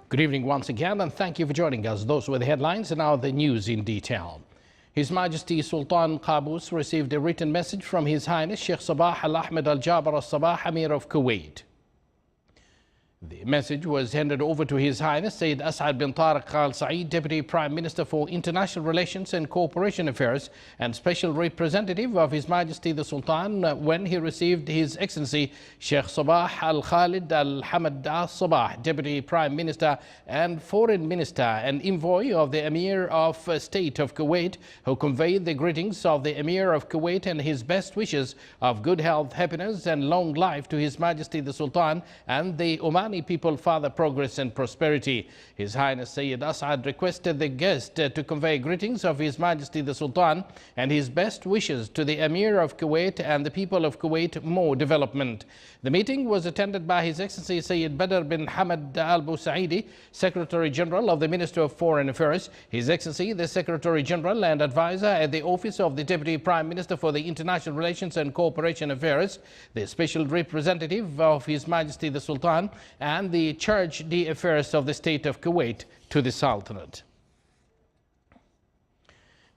Good evening once again, and thank you for joining us. Those were the headlines, and now the news in detail. His Majesty Sultan Qaboos received a written message from His Highness Sheikh Sabah Al Ahmed Al Jaber Al Sabah, Emir of Kuwait. The message was handed over to His Highness Sayyid As'ad bin Tariq Al Saeed, Deputy Prime Minister for International Relations and Cooperation Affairs and Special Representative of His Majesty the Sultan, when he received His Excellency Sheikh Sabah Al Khalid Al Hamad Al Sabah, Deputy Prime Minister and Foreign Minister and Envoy of the Emir of State of Kuwait, who conveyed the greetings of the Emir of Kuwait and his best wishes of good health, happiness and long life to His Majesty the Sultan and the Omani people, further progress and prosperity. His Highness Sayyid As'ad requested the guest to convey greetings of His Majesty the Sultan and his best wishes to the Emir of Kuwait and the people of Kuwait, more development. The meeting was attended by His Excellency Sayyid Badr bin Hamad Al Busaidi, Secretary General of the Ministry of Foreign Affairs, His Excellency the Secretary General and Advisor at the Office of the Deputy Prime Minister for the International Relations and Cooperation Affairs, the Special Representative of His Majesty the Sultan, and the Charge d'Affaires of the State of Kuwait to the Sultanate.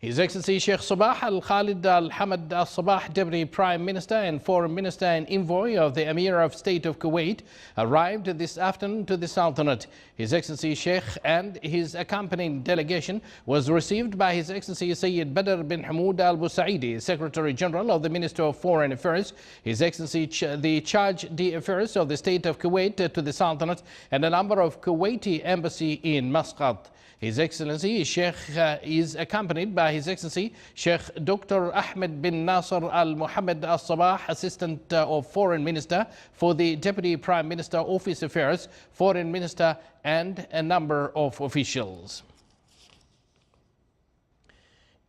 His Excellency Sheikh Sabah Al Khalid Al Hamad Al Sabah, Deputy Prime Minister and Foreign Minister and Envoy of the Emir of State of Kuwait, arrived this afternoon to the Sultanate. His Excellency Sheikh and his accompanying delegation was received by His Excellency Sayyid Badr bin Hamoud Al Busaidi, Secretary General of the Ministry of Foreign Affairs, His Excellency the Charge d'Affaires of the State of Kuwait to the Sultanate, and a number of Kuwaiti embassy in Muscat. His Excellency Sheikh is accompanied by His Excellency Sheikh Dr. Ahmed bin Nasser Al Muhammad Al Sabah, Assistant of Foreign Minister for the Deputy Prime Minister Office Affairs, Foreign Minister and a number of officials.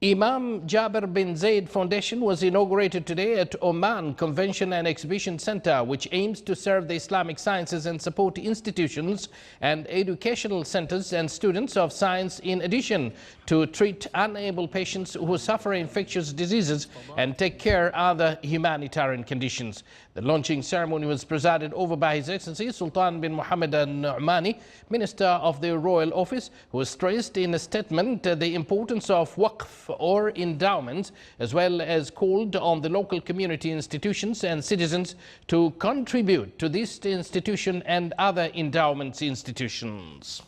Imam Jaber bin Zayed Foundation was inaugurated today at Oman Convention and Exhibition Center, which aims to serve the Islamic sciences and support institutions and educational centers and students of science, in addition to treat unable patients who suffer infectious diseases and take care of other humanitarian conditions. The launching ceremony was presided over by His Excellency Sultan bin Mohammed Al Nu'mani, Minister of the Royal Office, who stressed in a statement the importance of waqf or endowments, as well as called on the local community institutions and citizens to contribute to this institution and other endowments institutions.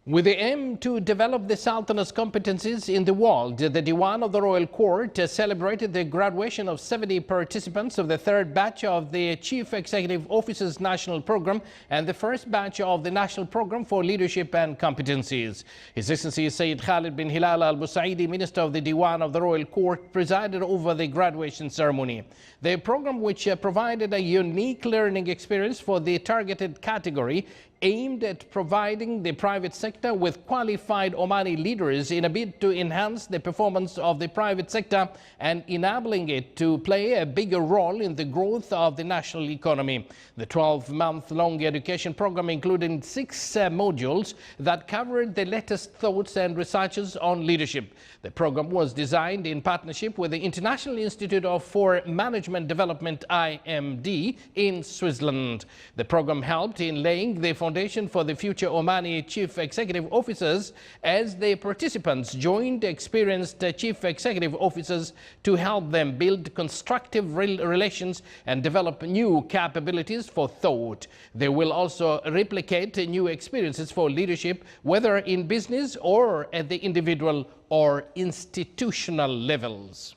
With the aim to develop the Sultanate's competencies in the world, the Diwan of the Royal Court celebrated the graduation of 70 participants of the third batch of the Chief Executive Officer's National Program and the first batch of the National Program for Leadership and Competencies. His Excellency Sayyid Khalid bin Hilal Al Busaidi, Minister of the Diwan of the Royal Court, presided over the graduation ceremony. The program, which provided a unique learning experience for the targeted category, aimed at providing the private sector with qualified Omani leaders in a bid to enhance the performance of the private sector and enabling it to play a bigger role in the growth of the national economy. The 12-month-long education program included 6 modules that covered the latest thoughts and researches on leadership. The program was designed in partnership with the International Institute for Management Development, IMD, in Switzerland. The program helped in laying the foundation for the future Omani Chief Executive Officers, as the participants joined experienced Chief Executive Officers to help them build constructive relations and develop new capabilities for thought. They will also replicate new experiences for leadership, whether in business or at the individual or institutional levels.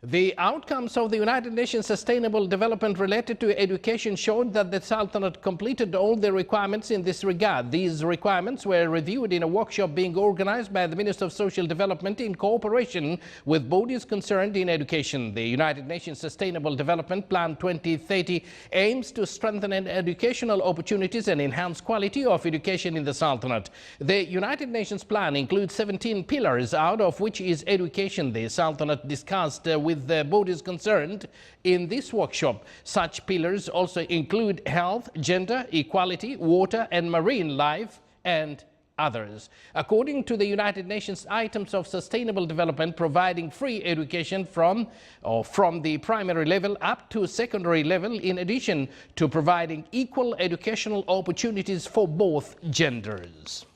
The outcomes of the United Nations Sustainable Development related to education showed that the Sultanate completed all the requirements in this regard. These requirements were reviewed in a workshop being organized by the Minister of Social Development in cooperation with bodies concerned in education. The United Nations Sustainable Development Plan 2030 aims to strengthen educational opportunities and enhance quality of education in the Sultanate. The United Nations plan includes 17 pillars, out of which is education. The Sultanate discussed with the bodies concerned in this workshop. Such pillars also include health, gender, equality, water and marine life, and others. According to the United Nations items of sustainable development, providing free education from the primary level up to secondary level, in addition to providing equal educational opportunities for both genders.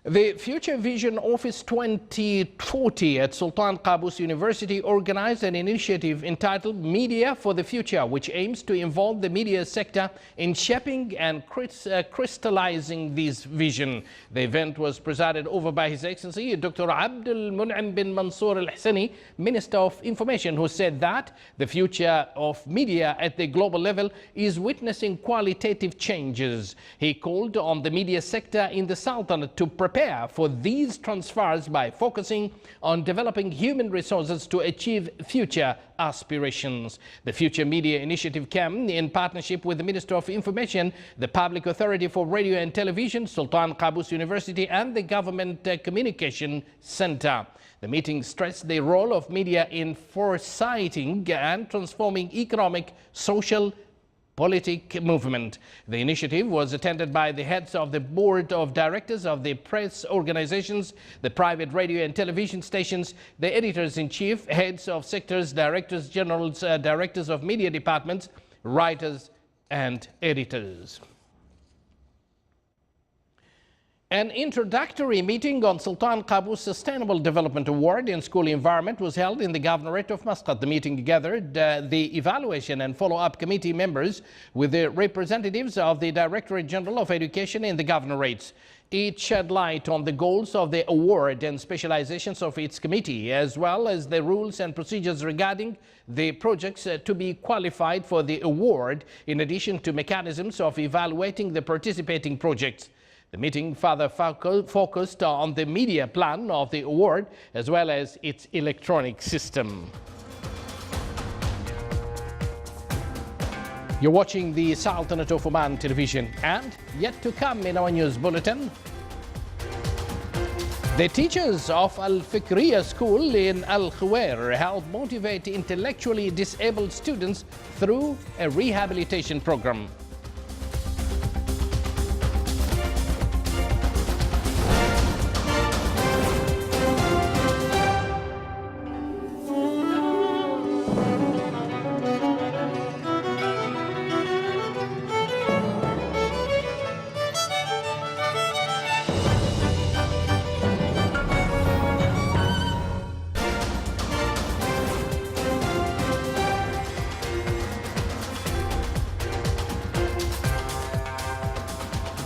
The Future Vision Office 2040 at Sultan Qaboos University organized an initiative entitled Media for the Future, which aims to involve the media sector in shaping and crystallizing this vision. The event was presided over by His Excellency Dr. Abdul Mun'im bin Mansour Al-Hassani, Minister of Information, who said that the future of media at the global level is witnessing qualitative changes. He called on the media sector in the Sultanate to prepare for these transfers by focusing on developing human resources to achieve future aspirations. The Future Media Initiative came in partnership with the Minister of Information, the Public Authority for Radio and Television, Sultan Qaboos University, and the Government Communication Center. The meeting stressed the role of media in foresighting and transforming economic, social, politic movement. The initiative was attended by the heads of the board of directors of the press organizations, the private radio and television stations, the editors-in-chief, heads of sectors, directors generals, directors of media departments, writers and editors. An introductory meeting on Sultan Qaboos Sustainable Development Award in School Environment was held in the Governorate of Muscat. The meeting gathered the evaluation and follow-up committee members with the representatives of the Directorate General of Education in the Governorates. It shed light on the goals of the award and specializations of its committee, as well as the rules and procedures regarding the projects to be qualified for the award, in addition to mechanisms of evaluating the participating projects. The meeting further focused on the media plan of the award as well as its electronic system. You're watching the Sultanate of Oman television, and yet to come in our news bulletin, the teachers of Al Fikriya School in Al Khawair help motivate intellectually disabled students through a rehabilitation program.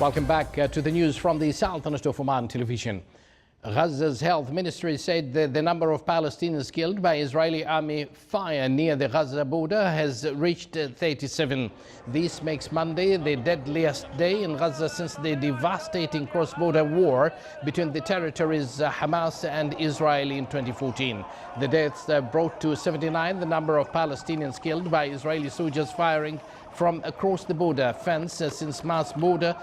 Welcome back to the news from the Sultanate of Oman television. Gaza's health ministry said that the number of Palestinians killed by Israeli army fire near the Gaza border has reached 37. This makes Monday the deadliest day in Gaza since the devastating cross-border war between the territories Hamas and Israel in 2014. The deaths brought to 79 the number of Palestinians killed by Israeli soldiers firing from across the border fence since mass border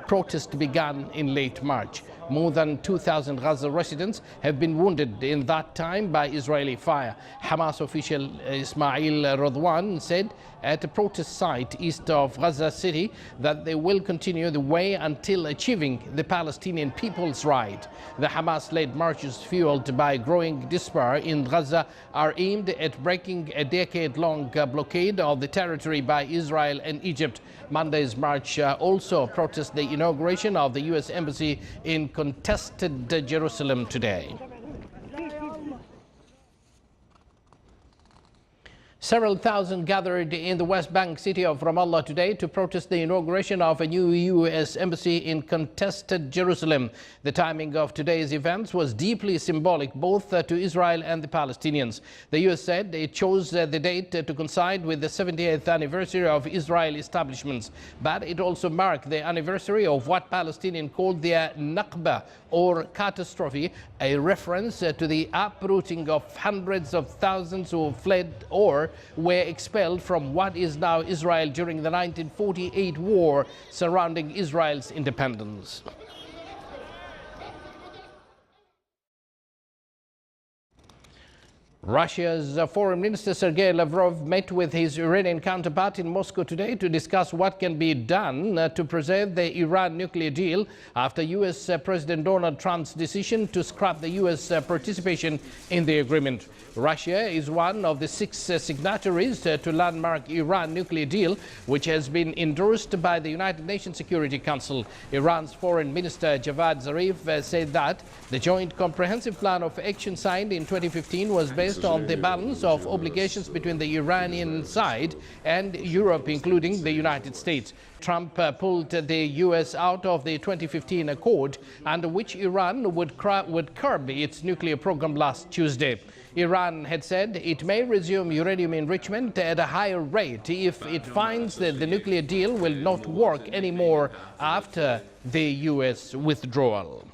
protest began in late March. More than 2,000 Gaza residents have been wounded in that time by Israeli fire. Hamas official Ismail Radwan said at a protest site east of Gaza City that they will continue the way until achieving the Palestinian people's right. The Hamas-led marches fueled by growing despair in Gaza are aimed at breaking a decade-long blockade of the territory by Israel and Egypt. Monday's march also protests the inauguration of the U.S. Embassy in contested Jerusalem today. Several thousand gathered in the West Bank city of Ramallah today to protest the inauguration of a new U.S. embassy in contested Jerusalem. The timing of today's events was deeply symbolic both to Israel and the Palestinians. The U.S. said it chose the date to coincide with the 70th anniversary of Israeli establishments, but it also marked the anniversary of what Palestinians called their Nakba, or catastrophe, a reference to the uprooting of hundreds of thousands who fled or were expelled from what is now Israel during the 1948 war surrounding Israel's independence. Russia's Foreign Minister Sergei Lavrov met with his Iranian counterpart in Moscow today to discuss what can be done to preserve the Iran nuclear deal after U.S. President Donald Trump's decision to scrap the U.S. participation in the agreement. Russia is one of the 6 signatories to landmark Iran nuclear deal, which has been endorsed by the United Nations Security Council. Iran's Foreign Minister Javad Zarif said that the Joint Comprehensive Plan of Action signed in 2015 was based on the balance of obligations between the Iranian side and Europe, including the United States. Trump pulled the U.S. out of the 2015 accord, under which Iran would curb its nuclear program last Tuesday. Iran had said it may resume uranium enrichment at a higher rate if it finds that the nuclear deal will not work anymore after the U.S. withdrawal.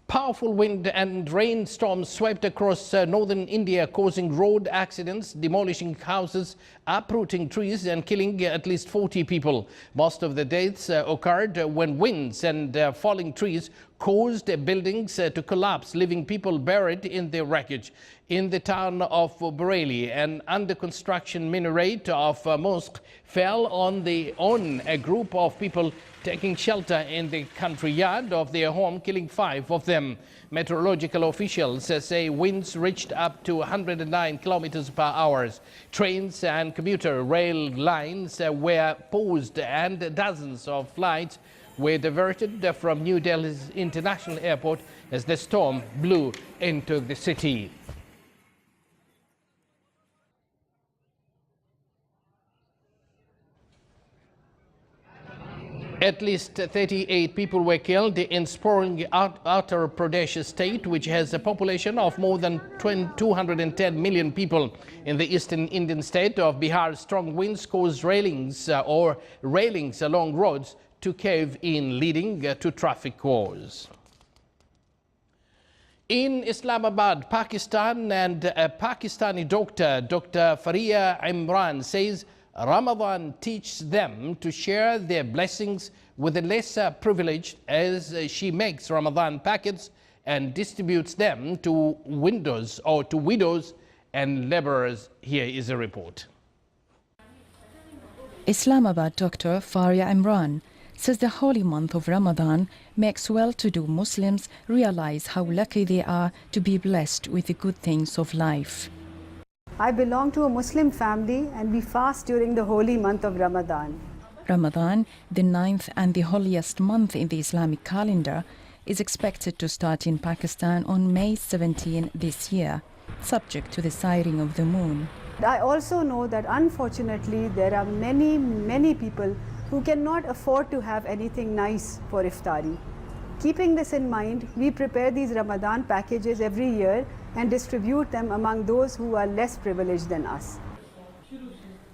Powerful wind and rainstorms swept across northern India, causing road accidents, demolishing houses, uprooting trees and killing at least 40 people. Most of the deaths occurred when winds and falling trees caused buildings to collapse, leaving people buried in the wreckage. In the town of Bareilly, an under-construction minaret of a mosque fell on a group of people taking shelter in the country yard of their home, killing 5 of them. Meteorological officials say winds reached up to 109 kilometers per hour. Trains and commuter rail lines were paused and dozens of flights were diverted from New Delhi's International Airport as the storm blew into the city. At least 38 people were killed in sprawling Uttar Pradesh state, which has a population of more than 210 million people. In the eastern Indian state of Bihar, strong winds caused railings along roads to cave in, leading to traffic wars. In Islamabad, Pakistan, and a Pakistani doctor, Dr. Faria Imran, says Ramadan teaches them to share their blessings with the lesser privileged, as she makes Ramadan packets and distributes them to widows and laborers. Here is a report. Islamabad doctor Faria Imran says the holy month of Ramadan makes well-to-do Muslims realize how lucky they are to be blessed with the good things of life. I belong to a Muslim family and we fast during the holy month of Ramadan. Ramadan, the 9th and the holiest month in the Islamic calendar, is expected to start in Pakistan on May 17 this year, subject to the sighting of the moon. I also know that unfortunately there are many people who cannot afford to have anything nice for iftari. Keeping this in mind, we prepare these Ramadan packages every year and distribute them among those who are less privileged than us.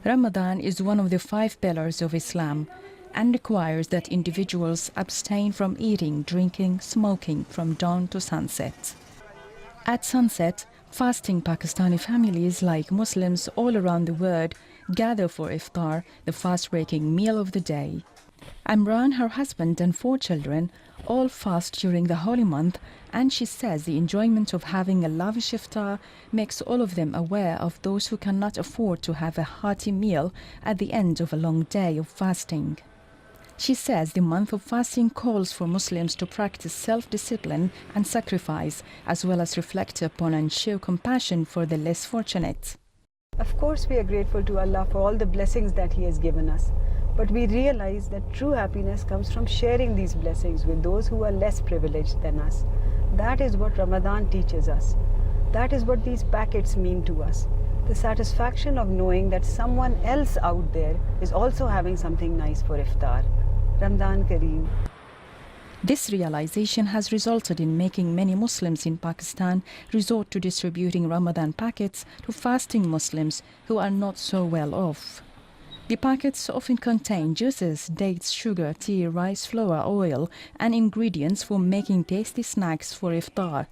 Ramadan is one of the 5 pillars of Islam and requires that individuals abstain from eating, drinking, smoking from dawn to sunset. At sunset, fasting Pakistani families, like Muslims all around the world, gather for iftar, the fast-breaking meal of the day. Imran, her husband and 4 children all fast during the holy month, and she says the enjoyment of having a lavish iftar makes all of them aware of those who cannot afford to have a hearty meal at the end of a long day of fasting. She says the month of fasting calls for Muslims to practice self-discipline and sacrifice, as well as reflect upon and show compassion for the less fortunate. Of course, we are grateful to Allah for all the blessings that He has given us. But we realize that true happiness comes from sharing these blessings with those who are less privileged than us. That is what Ramadan teaches us. That is what these packets mean to us. The satisfaction of knowing that someone else out there is also having something nice for iftar. Ramadan Kareem. This realization has resulted in making many Muslims in Pakistan resort to distributing Ramadan packets to fasting Muslims who are not so well off. The packets often contain juices, dates, sugar, tea, rice flour, oil, and ingredients for making tasty snacks for iftar.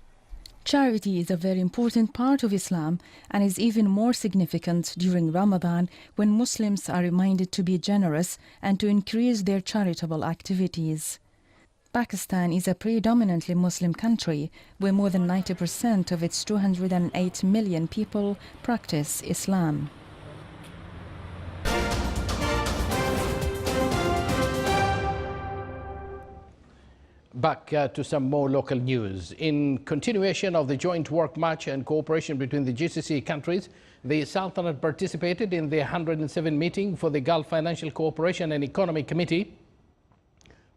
Charity is a very important part of Islam and is even more significant during Ramadan, when Muslims are reminded to be generous and to increase their charitable activities. Pakistan is a predominantly Muslim country where more than 90% of its 208 million people practice Islam. Back to some more local news. In continuation of the joint work march and cooperation between the GCC countries, the Sultanate participated in the 107 meeting for the Gulf Financial Cooperation and Economic Committee,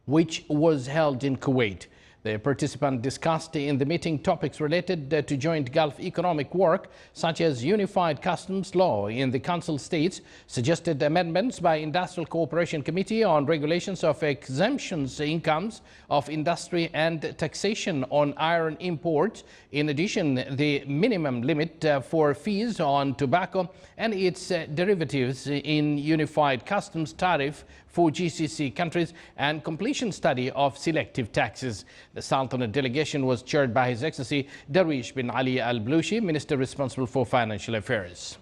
which was held in Kuwait. The participants discussed in the meeting topics related to joint Gulf economic work, such as unified customs law in the Council states, suggested amendments by Industrial Cooperation Committee on regulations of exemptions incomes of industry and taxation on iron imports. In addition, the minimum limit for fees on tobacco and its derivatives in unified customs tariff for GCC countries and completion study of selective taxes. The Sultanate delegation was chaired by His Excellency Darwish bin Ali Al Blushi, Minister responsible for Financial Affairs.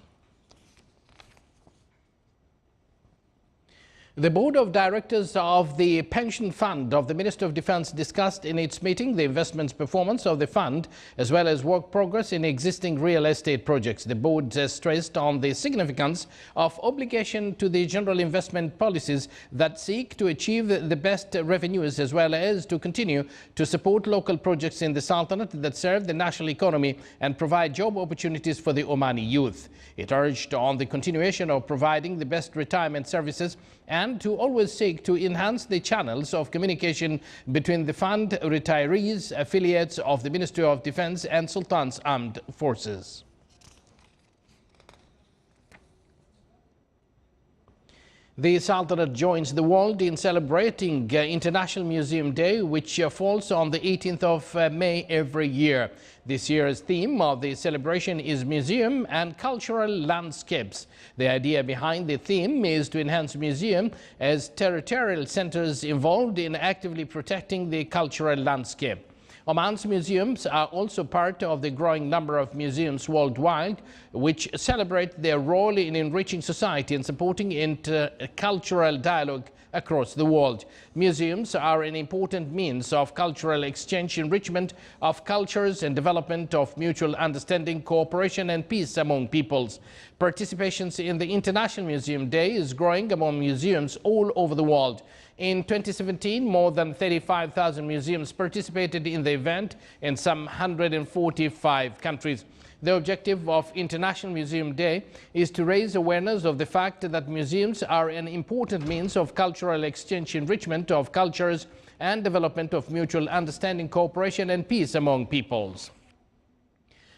The Board of Directors of the Pension Fund of the Minister of Defence discussed in its meeting the investments performance of the fund as well as work progress in existing real estate projects. The board stressed on the significance of obligation to the general investment policies that seek to achieve the best revenues as well as to continue to support local projects in the Sultanate that serve the national economy and provide job opportunities for the Omani youth. It urged on the continuation of providing the best retirement services and to always seek to enhance the channels of communication between the fund, retirees, affiliates of the Ministry of Defence and Sultan's Armed Forces. The Sultanate joins the world in celebrating International Museum Day, which falls on the 18th of May every year. This year's theme of the celebration is Museum and Cultural Landscapes. The idea behind the theme is to enhance museum as territorial centers involved in actively protecting the cultural landscape. Oman's museums are also part of the growing number of museums worldwide, which celebrate their role in enriching society and supporting intercultural dialogue across the world. Museums are an important means of cultural exchange, enrichment of cultures, and development of mutual understanding, cooperation, and peace among peoples. Participation in the International Museum Day is growing among museums all over the world. In 2017, more than 35,000 museums participated in the event in some 145 countries. The objective of International Museum Day is to raise awareness of the fact that museums are an important means of cultural exchange, enrichment of cultures, and development of mutual understanding, cooperation, and peace among peoples.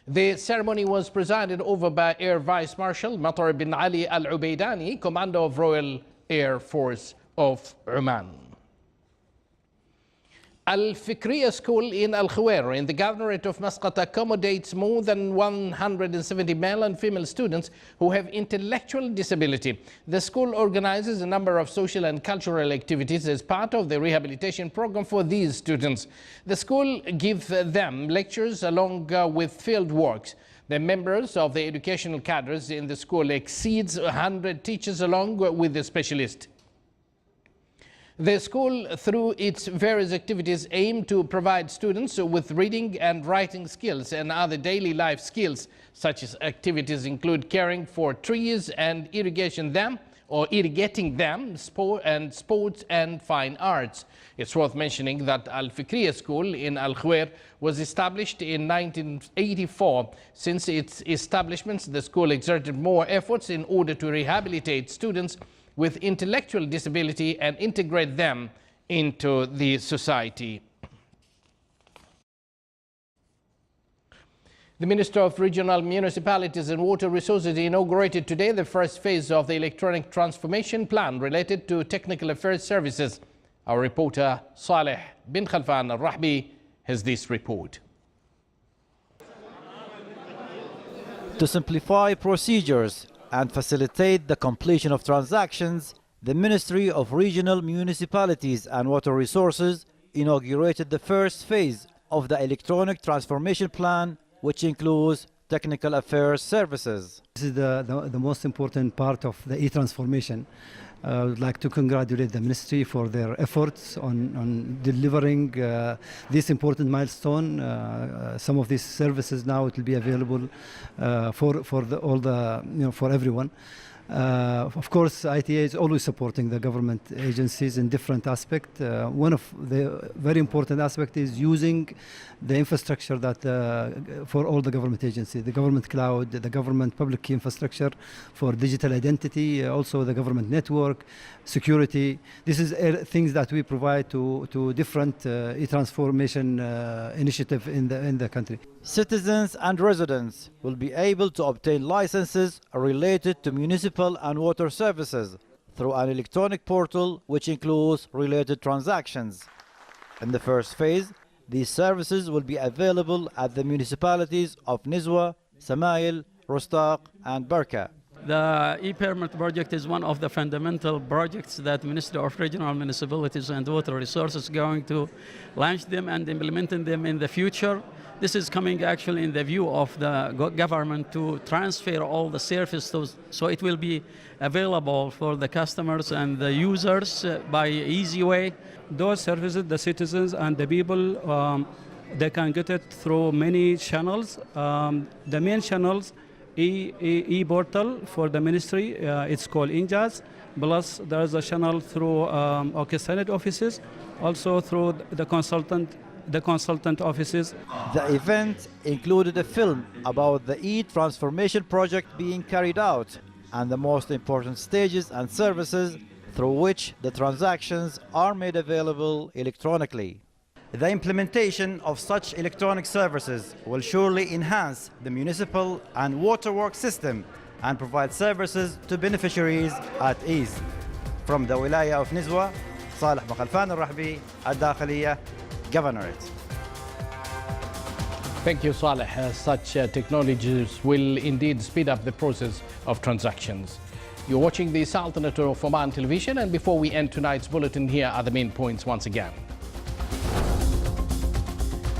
The ceremony was presided over by Air Vice Marshal Matar bin Ali Al Ubaidani, Commander of Royal Air Force of Oman. Al-Fikriya School in Al-Khawair in the Governorate of Muscat accommodates more than 170 male and female students who have intellectual disability. The school organizes a number of social and cultural activities as part of the rehabilitation program for these students. The school gives them lectures along with field works. The members of the educational cadres in the school exceeds 100 teachers along with the specialist. The school, through its various activities, aim to provide students with reading and writing skills and other daily life skills. Such as activities include caring for trees and irrigating them, sports and fine arts. It's worth mentioning that Al-Fikriya School in Al-Khawair was established in 1984. Since its establishment, the school exerted more efforts in order to rehabilitate students with intellectual disability and integrate them into the society. The Minister of Regional Municipalities and Water Resources inaugurated today the first phase of the electronic transformation plan related to technical affairs services. Our reporter Saleh bin Khalfan Al-Rahbi has this report. To simplify procedures and facilitate the completion of transactions, the Ministry of Regional Municipalities and Water Resources inaugurated the first phase of the electronic transformation plan, which includes technical affairs services. This is the most important part of the e-transformation. I would like to congratulate the ministry for their efforts on delivering this important milestone. Some of these services now it will be available for everyone. Of course, ITA is always supporting the government agencies in different aspects. One of the very important aspects is using the infrastructure that for all the government agencies, the government cloud, the government public key infrastructure for digital identity, also the government network, security. This is things that we provide to different e-transformation initiative in the country. Citizens and residents will be able to obtain licenses related to municipal and water services through an electronic portal which includes related transactions. In the first phase, these services will be available at the municipalities of Nizwa, Samail, Rostaq and Barka. The e-permit project is one of the fundamental projects that Ministry of Regional Municipalities and Water Resources is going to launch them and implementing them in the future. This is coming actually in the view of the government to transfer all the services, so it will be available for the customers and the users by easy way. Those services, the citizens and the people, they can get it through many channels. The main channels, e-portal for the ministry, it's called Injaz. Plus, there's a channel through Senate offices, also through the consultant offices. The event included a film about the e-transformation project being carried out and the most important stages and services through which the transactions are made available electronically. The implementation of such electronic services will surely enhance the municipal and waterworks system and provide services to beneficiaries at ease. From the Wilaya of Nizwa, Saleh Makhalfan al-Rahbi, Al-Dakhiliya, Governorate. Thank you, Saleh. Such technologies will indeed speed up the process of transactions. You're watching the Sultanate of Oman television, and before we end tonight's bulletin, here are the main points once again.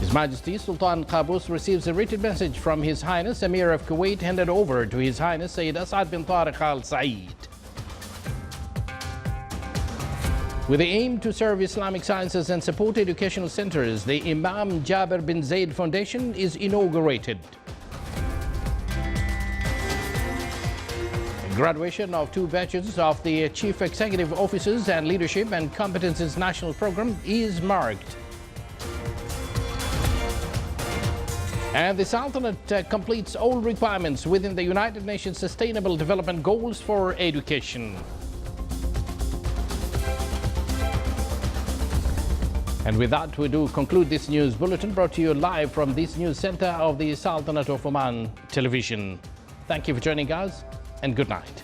His Majesty Sultan Qaboos receives a written message from His Highness Emir of Kuwait handed over to His Highness Sayyid Asad bin Tariq Al Saeed. With the aim to serve Islamic sciences and support educational centers, the Imam Jabir bin Zaid Foundation is inaugurated. Graduation of 2 batches of the Chief Executive Officers and Leadership and Competences National Program is marked. And the Sultanate completes all requirements within the United Nations Sustainable Development Goals for education. And with that, we do conclude this news bulletin brought to you live from this news center of the Sultanate of Oman television. Thank you for joining us, and good night.